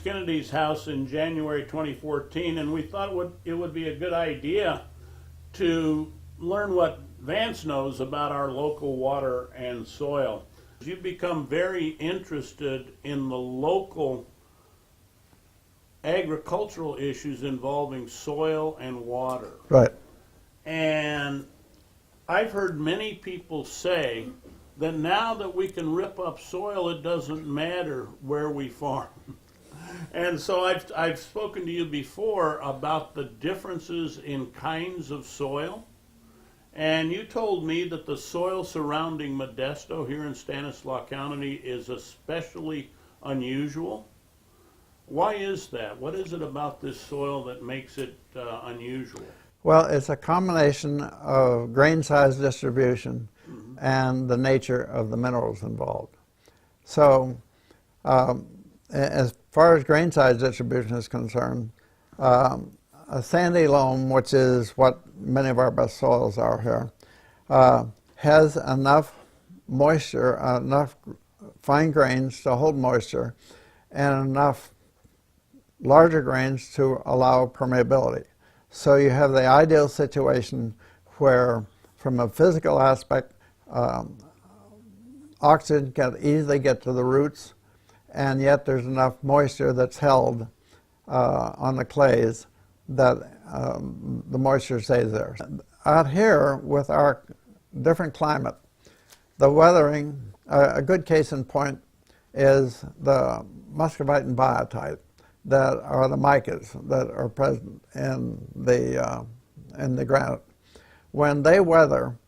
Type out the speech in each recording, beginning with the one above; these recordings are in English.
Kennedy's house in January 2014, and we thought it would be a good idea to learn what Vance knows about our local water and soil. You've become very interested in the local agricultural issues involving soil and water. Right. And I've heard many people say that now that we can rip up soil, it doesn't matter where we farm. And so I've spoken to you before about the differences in kinds of soil. And you told me that the soil surrounding Modesto here in Stanislaus County is especially unusual. Why is that? What is it about this soil that makes it unusual? Well, it's a combination of grain size distribution and the nature of the minerals involved. So, as far as grain size distribution is concerned, a sandy loam, which is what many of our best soils are here, has enough moisture, enough fine grains to hold moisture, and enough larger grains to allow permeability. So you have the ideal situation where, from a physical aspect, oxygen can easily get to the roots, and yet there's enough moisture that's held on the clays that the moisture stays there. Out here, with our different climate, the weathering, a good case in point is the muscovite and biotite that are the micas that are present in the granite. When they weather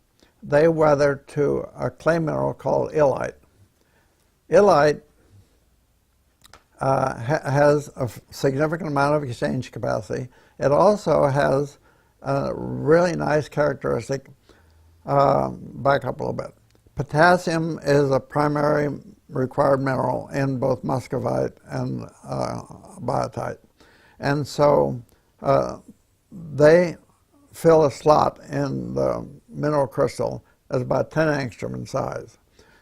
to a clay mineral called illite. Illite has a significant amount of exchange capacity. It also has a really nice characteristic. Back up a little bit. Potassium is a primary required mineral in both muscovite and biotite. And so they fill a slot in the mineral crystal that's about 10 angstrom in size.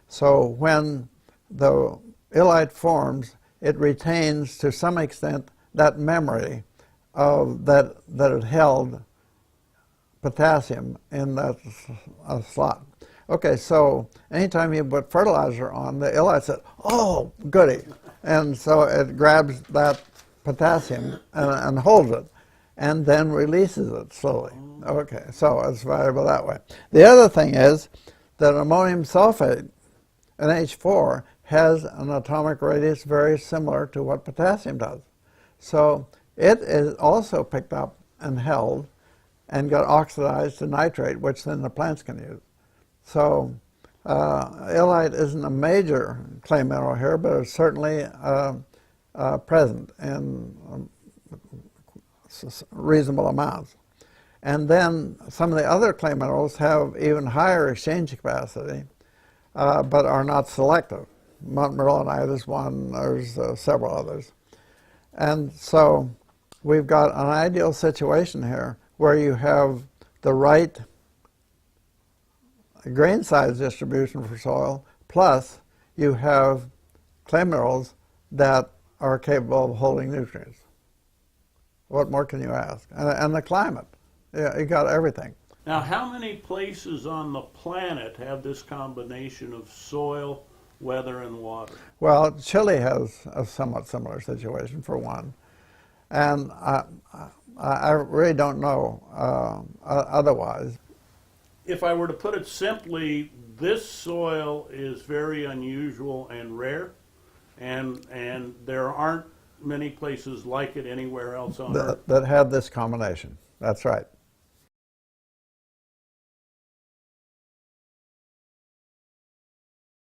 So when the illite forms, it retains to some extent that memory of that it held potassium in that slot. Okay, so anytime you put fertilizer on, the illite says, "Oh, goody," and so it grabs that potassium and holds it, and then releases it slowly. Okay, so it's valuable that way. The other thing is that ammonium sulfate, NH4, has an atomic radius very similar to what potassium does. So it is also picked up and held and got oxidized to nitrate, which then the plants can use. So illite isn't a major clay mineral here, but it's certainly present in reasonable amounts. And then some of the other clay minerals have even higher exchange capacity, but are not selective. Montmorillonite is one, there's several others. And so we've got an ideal situation here where you have the right grain size distribution for soil, plus you have clay minerals that are capable of holding nutrients. What more can you ask? And the climate. Yeah, you got everything. Now, how many places on the planet have this combination of soil, weather, and water? Well, Chile has a somewhat similar situation, for one. And I really don't know otherwise. If I were to put it simply, this soil is very unusual and rare, and there aren't many places like it anywhere else on Earth. That have this combination. That's right.